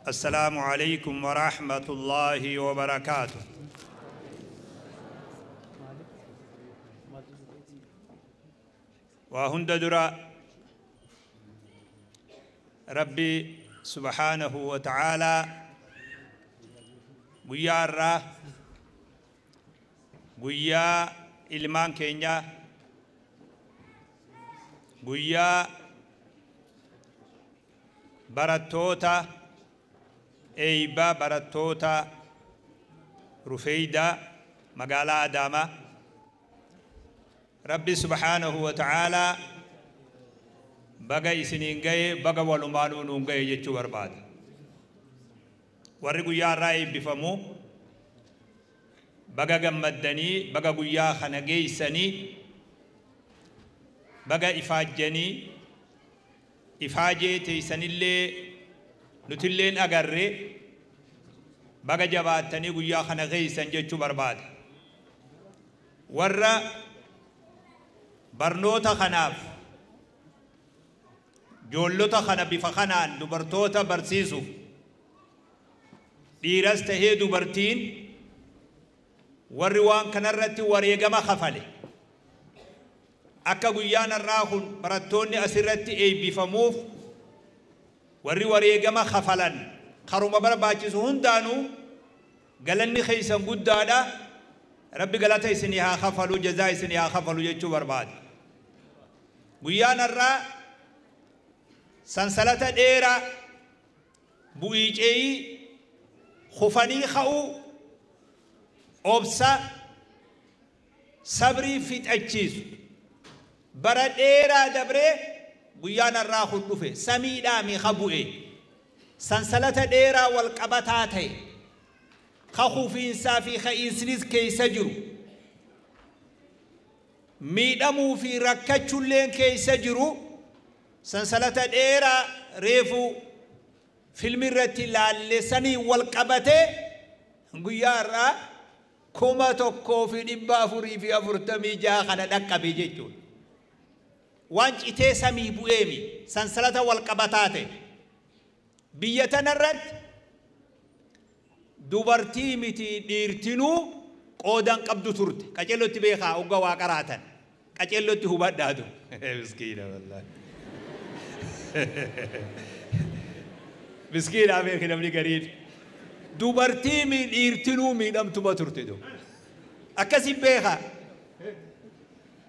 السلام عليكم ورحمة الله وبركاته. وهند درا ربي سبحانه وتعالى ويا الرا ويا إلمان كينيا ويا براتوتا ايبا براتوتا رفيدا مقالا اداما ربي سبحانه وتعالى بقى سنين جاي بقى والمالون جاي يجوا برباد ورقوا يا راي بفمو بقى جمدني بقى قويا خنجي سني بقى إفاجني إفاجي تيسني اللي نتلين أجرّي بقى جباتني قويا خنجي سنجتشو برباد ورّا برنوتا خناف جولوتا خنا بفخنان دبرتوتا برسيسو ديرست هي دبرتين والروان كنرتي وريقما خفلي أكا قيانا الراهن براتوني أسرتي أي بفموف وريقما خفلان خروما برباچيسو هندانو قلني خيسا قدادا ربي قلتا يسنيها خفلو جزاء يسنيها خفلو يجو برباد قيانا الرا سنسلة ديرا بويجي خفاني خاو أوبسا صبري فيت أجيز برا ديرا دبري قيانا الرا خلوفي سميدا مي خبوئي سنسلة ديرا والقبطاتي خخو في إنسافي خيسنس كي سجرو ميدمو في ركتشو لين كي سجرو سنسلة ديرا ريفو في المرة لسني والقبته غيارا كوما توكو في دبا فوري في افرتمي جا خنا دقا بيجيتو وانج ايتي سمي بويمي سنسلة والقبتات بيتنا الرد دوبرتي متي ديرتنو قودان قبضو ترت كجلو تبيخا اوغا واقراتا كجلو تهوبا دادو مسكينه والله مسكين عمير كنا مني قريب دوبرتي من إيرتنو من أم تبترتدو أكسي بيها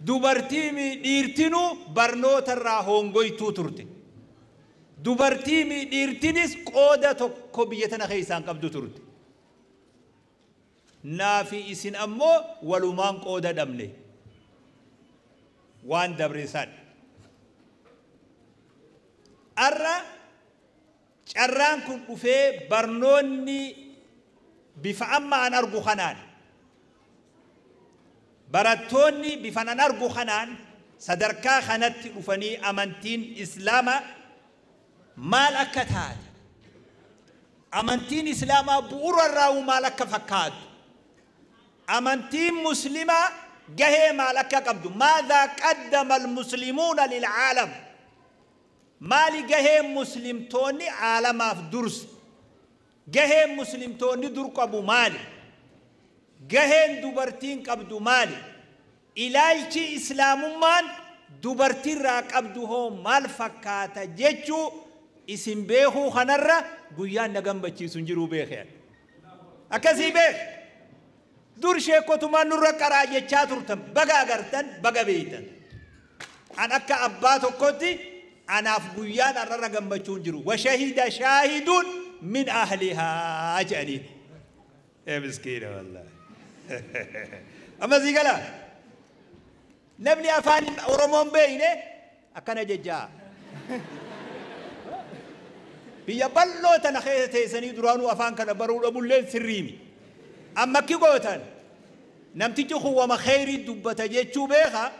دوبرتي من إيرتنو برنوت الراهونغوي توترتي دوبرتي من إيرتنس قودة كوبيتنا خيسان قبضو ترتي نافي إسن أمو ولمان قودة دمني وان دبرسان أرى شران كن أفي برنوني بفعم عن أرجو خنان براتوني بفنان أرجو خنان صدركا خنت أفني أمانتين إسلاما مالك تاد أمانتين إسلاما بور الراو مالك فكاد أمانتين مسلمة جه مالك قبض ماذا قدم المسلمون للعالم مالي جهة مسلم توني عالم أفدرس جهة مسلم توني درك أبو مالي جهة دوبرتين كابدو مالي إلالتي إسلام من دوبرتين راك أبدوه مال فكاتا جيتشو اسم بيهو خنرة قيان نغم بچي سنجرو بيخير أكسي بيخ دور شيكو تمان نور كراجي چاتورتن بغا غرتن بغا بيتن أنا أكا أباتو كوتي أنا في بيان الرقم بتشونجرو وشهد شاهد من أهلها أجاني يا مسكينة والله أما زي قال نبني أفان أورمون بينه أكنا ججا بيبلو تنخيه تيسني درانو أفان كنا برو أبو الليل سريمي أما كي قوتن نمتيجو هو ما خيري دبته جيتشو بيخا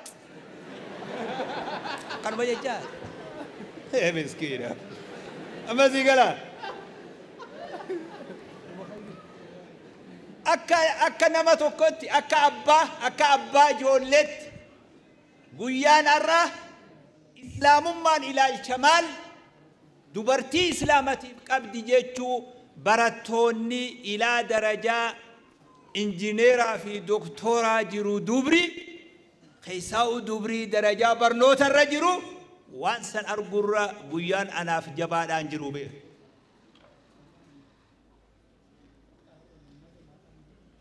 كنا بججا يا مسكينة أما زي قال أكا نمتو كنت أكا أبا جولت قيان الره إسلام من إلى الشمال dubartii islaamatiif qabdi jechuu barattoonni ilaa darajaa injineeraa fi doktooraa jiru dubri keessaa'u dubrii darajaa barnoota irra jiru waan san argurra guyyaan anaaf jabaadhaan jiru beeku.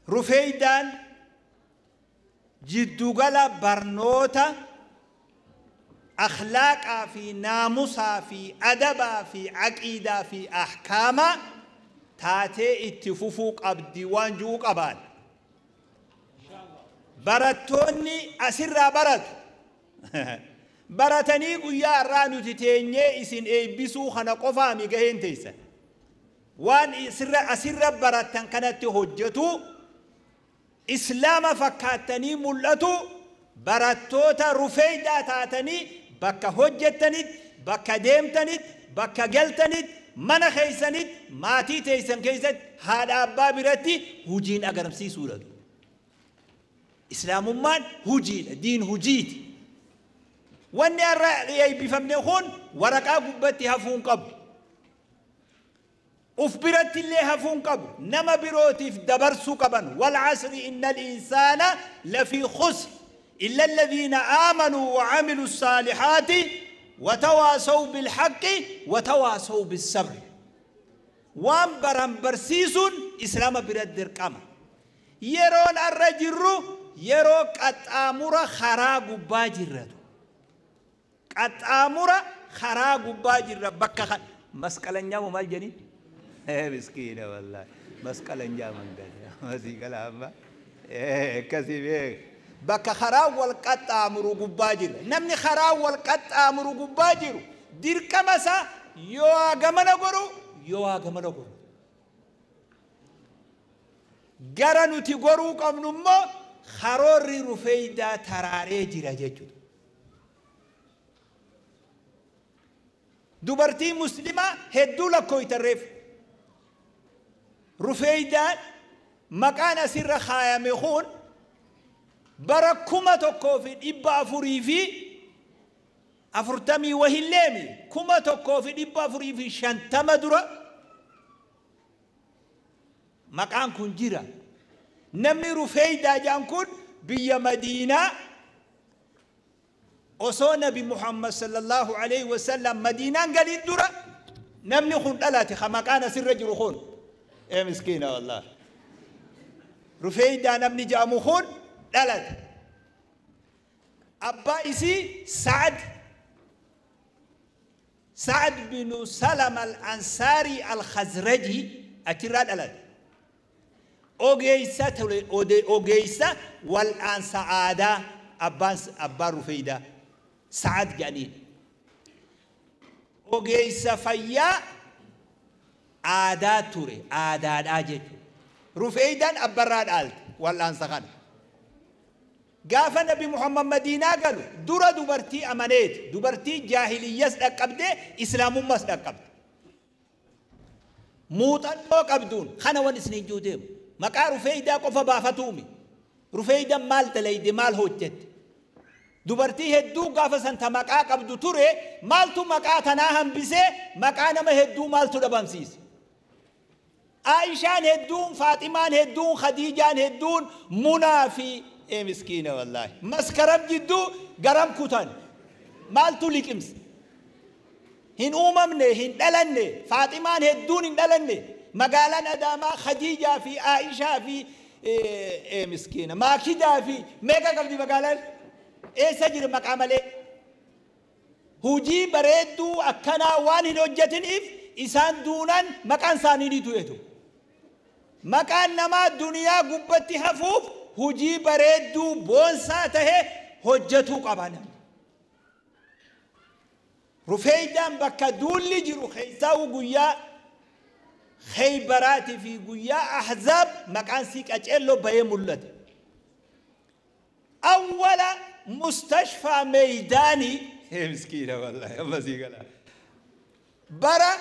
Rufeeydaan jiddugala barnoota akhlaaqaa fi naamusaa fi adabaa fi aqiidaa fi ahkaamaa taatee itti fufuu qabdi waan jiru qabaan. Barattoonni asirraa baratu baratanii guyyaa irraa nuti teenyee isin eebbisuu kana qofaami gaheen teessan waan asirra baratan kanatti hojjetu islaama fakkaatanii mul'atu barattoota rufeeydaa taatanii bakka hojjettanit bakka deemtanit bakka galtanit mana keessanit maatii teessan keessatti haadha abbaa biratti hujiin agarsiisuudha. Islaamummaan hujiidha, diin hujiiti. Wanni irra eebbifamne kun waraqaa gubbatti hafuun qabu. Uf biratti illee hafuun qabu. Nama birootiif dabarsuu qaban. Wal asri innal insaana lafii khusr illa alladhiina aamanuu wa camiluu saalihaati watawaasaw bilhaqqi watawaasaw bissabri. Waan baran barsiisuun islaama biratti dirqama. Yeroon arra jirru yeroo qaxxaamura karaa gubbaa jirratu. Qaxxaamura karaa gubbaa jirra bakka masqalanyaa moo maal jedhani? Miskiina wallahi masqalanyaa mangala masii kalaama akkasii beek bakka karaa wal qaxxaamuru gubbaa jirra. Namni karaa wal qaxxaamuru gubbaa jiru dirqama isaa yoo gamana goru yoo gamana goru. Gara nuti goruu qabnu immoo karoorri rufeeydaa taraaree jira jechuudha. Dubartii muslimaa hedduu lakkooytarreef rufeeydaan maqaan asirra kaayame kun bara 1440 wahilleemi 1450 dura maqaan kun jira. Namni rufeeydaa jaan kun biyya Madiinaa osoo Nabi Muhammad sallallahu alayhi wa sallam Madiinaan galin dura namni kun dhalate maqaan asirra jiru kun miskiina wallah. Rufeeydaa namni jaamu kun dhalate. Abbaa isii Sa'ad bin Salama al-Ansaari al-Khazraji achirraa dhalate. Ogeessa wal'aansa aadaa abbaan rufeeydaa Sa'ad jedhaniin. Ogeessa fayyaa aadaa ture aadaadhaa jechuudha. Rufeeydaan abbarraa dhaalte wal'aansa kana. Gaafa Nabi Muhammad Madiinaa galu dura dubartii amaneeti. Dubartii jaahiliyyas dhaqqabdee islaamummas dhaqqabde. Muuxannoo qabduun kana wan isiniin juu deemu. Maqaa rufeeydaa qofa baafatuumi. Rufeeydaan maal dalayde maal hojjette. Dubartii hedduu gaafa santa maqaa qabdu ture maaltu maqaa tanaa hambisee maqaa nama hedduu maaltu dhabamsiise. Aishaan hedduun, Faaximaan hedduun, Khadiijaan hedduun, Munaa fi miskiina wallahi. Maskaram jidduu garam kutan maaltu liqimse. Hin uumamne, hin dhalanne, Faaximaan hedduun hin dhalanne. Magaalaan Adaamaa Khadiijaa fi Aishaa fi miskiina Maakidaa fi meeqa qabdi magaalaan? Eessa jira maqaa malee? Hujii bareedduu akkanaa waan hin hojjetiniif isaan duunaan maqaan isaanii ni du'etu. Maqaan namaa duniyaa gubbatti hafuuf hujii bareedduu boonsaa tahee hojjetuu qaba namni. Rufeeydaan bakka duulli jiru keessaa guyyaa Khaybaraatii fi guyyaa Ahzaab maqaan sii qaceelloo bahee mul'ate. Awwala mustashfaa meeydaanii miskiina wallahi amma sii gala. Bara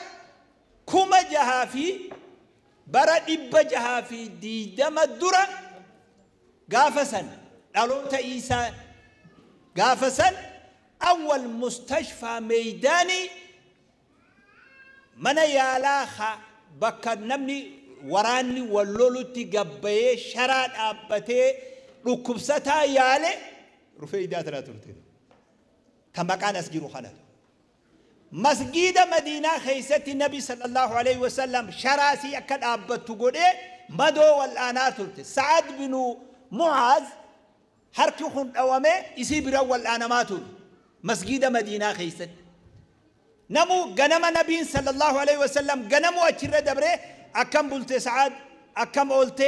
620 dura gaafa san dhaloota Iisaa gaafa san awwal mustashfaa meeydaanii من يالاخا بكر نمني وراني واللولتي قبيه شراد أبتي ركبستا يالي رفي داتنا ترتين تمكان أسجيرو خانات مسجد مدينة خيست النبي صلى الله عليه وسلم شراسي أكد أبتو قد مدو والآنات ترتين سعد بن معاذ هركو خند أوامي يسيب رول أنا ماتوا مسجد مدينة خيست نمو غنم نبي صلى الله عليه وسلم غنمو أشرة دبره أكم بولت سعد أكم أولت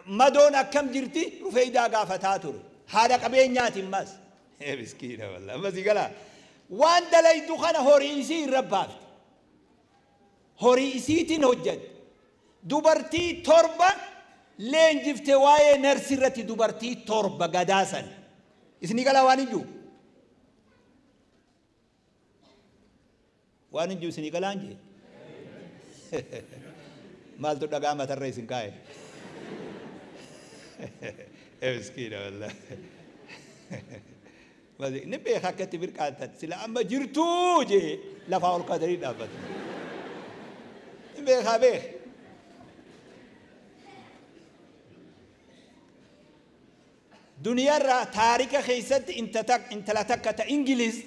مدون أكم جرتي رفيدا قافتاتور هذا كبين ياتي ماس مسكينة والله بس يقلا وان دلائي دخنا هوريسي ربافت هوريسي تنوجد دوبرتي تربة لين جفت واي نرسرتي دوبرتي تربة قداسا إسني قلا وانجو وانجو إسني قلا انجي مال تود قامة الرئيس كاي مسكينة والله بس نبي خاكت بركاتت سلا أما جرتو جي لفاول قدرين أبد نبي خابيه دنيا را تاريخ خيست انت لا تكت إنجليز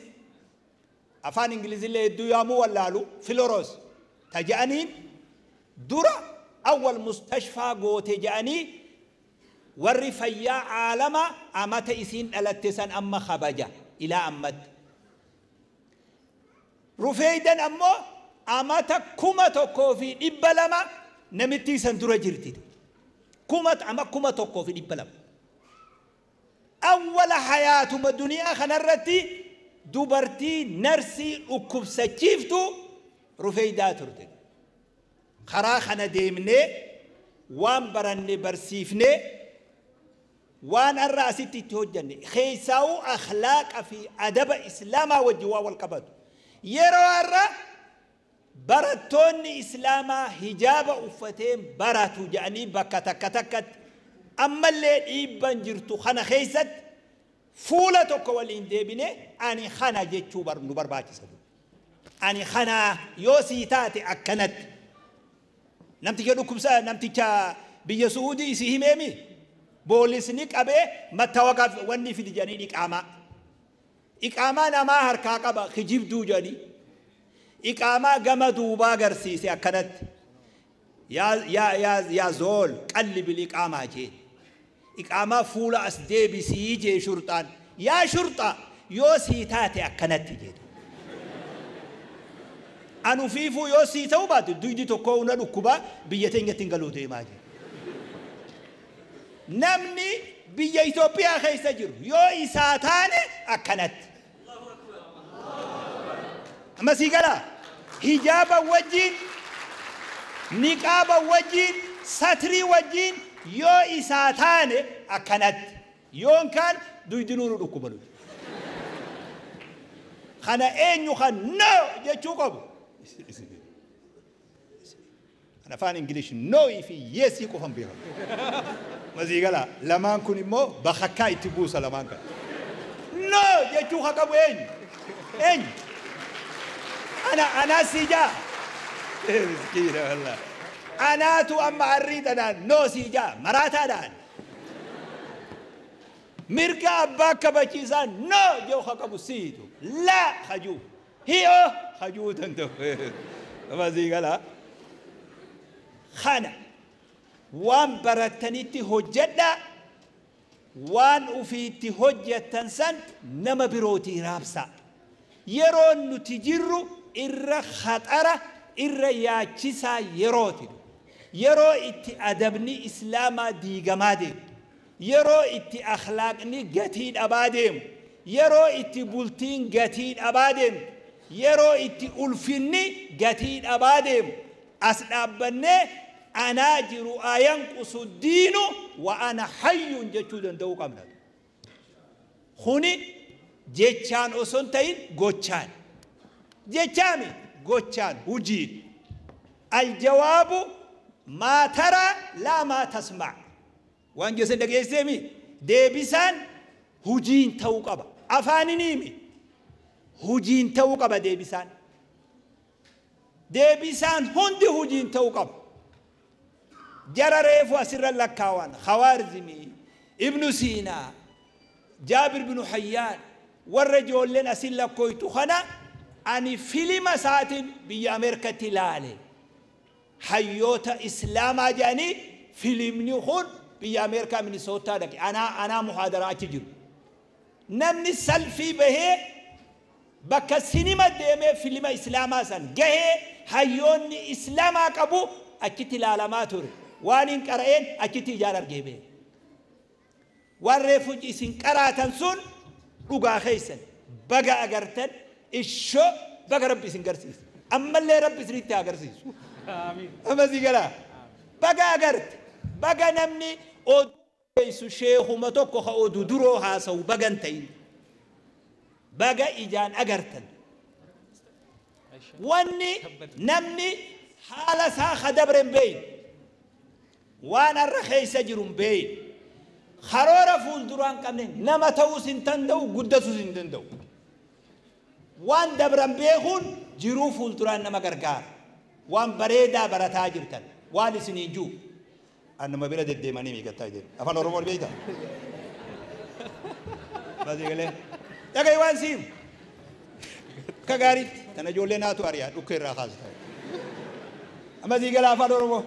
أفان إنجليز اللي يدويامو واللالو فلوروس تجانين درا أول مستشفى قوتي جاني والرفيا عالم أمت إسين ألتسان أما خبجة إلى أمت رفيدا أمو أمت كومة كوفي إبلما نمتي سندرا جرتي كومة كوفي إبلما أول حياة الدنيا خنرتي دوبرتي نرسي أكبسة كيفتو رفيدا ترتي خرا خنا ديمني وان برني برسيفني وان الرأسي تتوجني خيساو أخلاق في أدب إسلاما والجوا والقبض يرو الرأ براتوني إسلاما هجاب أفتين براتو جاني بكتكتكت أما اللي إبن جرتو خنا خيست فولة تقوالين ديبني أني خنا جيتشو نبر باكي سدو أني خنا يوسي تاتي أكنت نمتي كدو كبسا نمتي كا بيا سعودي سيهم أمي بوليسنيك أبي ما توقف وني في الجاني إقامة نما هركاكا با خجيب دو جاني إقامة جما دوبا غرسيسي أكنت يا زول قلب الإقامة جي إقامة فولا أسدي بسي جي شرطان يا شرطة يوسي تاتي أكنت جي أنو فيفو يوسي توبات دويدي تكونا لكبا بيتين تنقلو ديماجي نمني بيا إثيوبيا خيسا جرو يو إساتاني أكنت أما سيقالا هجابا وجين نقابا وجين ستري وجين يو إساتاني أكنت يون كان دويدي نورو لكبا خانا إنيو خان نو جيشو قبو أنا فان إنجليش نو في يس يكون بيها مزيجلا لما نكون مو بخكاي تبوس لما نكون نو يجوا خكابو إن أنا سيجا مسكينة والله أنا تو أما أريد أنا نو سيجا مراتا دان ميركا أباك بچيزان نو جو خكابو سيدو لا خجو هيو خجو تنتو مزيجلا خانا وان برتنيتي هجدا وان أفيتي هجة سن نما بروتي رابسا يرون نتجرو إر خطرة إر ياچسا يروتي يرو إتي أدبني إسلاما ديغمادي يرو إتي أخلاقني غتين أباديم يرو إتي بولتين غتين أباديم يرو إتي ألفيني غتين أباديم أسنابني أنا جرو أينقص الدين وأنا حي جتودن دو قمنا خوني جيتشان أسنتين غوتشان جيتشامي غوتشان وجين الجواب ما ترى لا ما تسمع وان جسد دقيسيمي ديبسان هجين توقبا أفاني نيمي هجين توقبا ديبسان deebisaan hundi hujiin ta'uu qaba jara reefu asirra lakkaawwan khawaarizmi ibnu siinaa jaabir bin hayyaan warra ijoolleen asin lakkooytu kana ani filima isaatiin biyya ameerikatti ilaale hayyoota islaamaa jedhanii filimni kun biyya ameerikaa minisootaa dhaqe anaa muhaadaraa achi jiru namni salfii bahee bakka sinima deemee filima islaamaa san gahee hayyoonni islaamaa qabu achitti ilaalamaa ture waan hin qara'een achitti ijaan argee bee waan reefu isin qaraatan sun dhugaa keessan baga agartan ishoo baga rabbi isin garsiisa ammallee rabbi isinitti agarsiisu amma si galaa baga agarte baga namni oduu sheekuma tokko ka oduu duroo haasawu bagan ta'in baga ijaan agartan wanni namni haala isaa kadabren beeyin waan arra keessa jirun beeyin karoora fuulduraan qabne nama ta'uus hin danda'u guddatuus hin danda'u waan dabran beekuun jiruu fuulduraan nama gargaara waan bareedaa barataa jirtan waan isinii juu annama bira deddeemanii miigattaa jedhu afaan oromoo beeyta baasii galee dhaga'i waan siin ka gaariitti tana ijoollee naatu ari'aa dhukkee irraa kaasita amma sii galaa afaan oromoo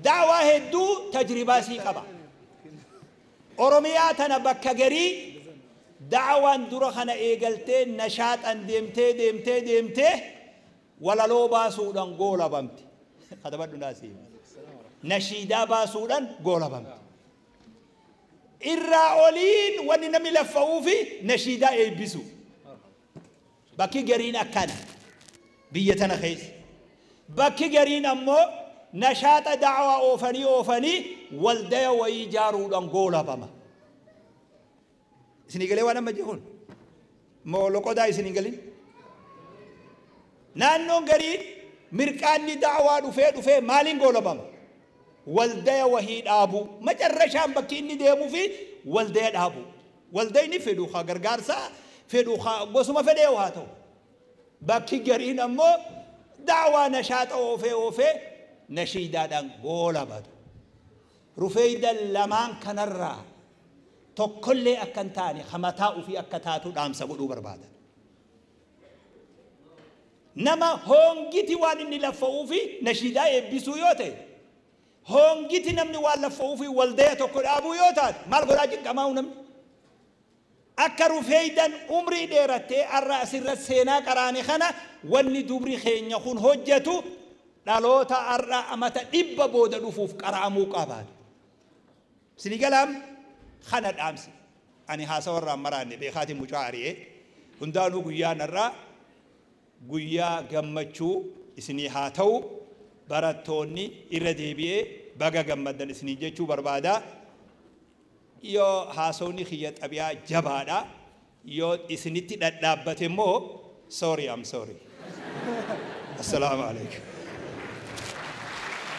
daawaa hedduu tajribaa sii qaba oromiyaa tana bakka garii daawaan dura kana eegaltee nashaaxan deemtee walaloo baasuudhaan goolabamti katabadhu naasii nashiidaa baasuudhaan goolabamti irraa oliin wanni namni laffa'uu fi nashiidaa eebbisu bakki gariin akkana biyya tana keessa bakki gariin ammoo nashaaxa daawaa oofanii waldaya wayii ijaaruudhaan goolabama isinii galee waan amma jechuun moo loqodaa isinii galin naannoon gariin mirqaanni daawaa dhufee maaliin goolabama waldaya wahii dhaabu macarrashaan bakki inni deemuu fi waldaya dhaabu waldayni fedhu haa gargaarsaa fedhu haa gosuma fedhee haa ta'u bakki gariin ammoo daawaa nashaaxa oofee nashiidaadhaan goolabatu rufeeydan lamaan kanarraa tokkollee akka hin taane hamataa ofii akka taatu dhaamsa godhuu barbaadan nama hongiti waan inni laffa'uu fi nashiidaa eebbisuu yoo ta'e hongiti namni waan laffa'uu fi waldaya tokko dhaabuu yoo taate maal godhaa jinqamaa namni akka rufeeydan umrii dheerattee arra asirra seenaa qaraane kana wanni dubri keenya kun hojjetu dhaloota arra amata 100 booda dhufuuf qaraamuu qabaatu sinigalaam khana dhaamsi ani haasawarraa maraanne beekaati mucaa ari'ee hundaanuu guyyaan irraa guyyaa gammachuu isinii haa ta'u barattoonni irra deebi'ee baga gammaddan isinii jechuu barbaada yoo haasawni kiyya xabiyaa jabaadha yoo isinitti dhadhaabbate immoo sorry I'm sorry assalamu alaikum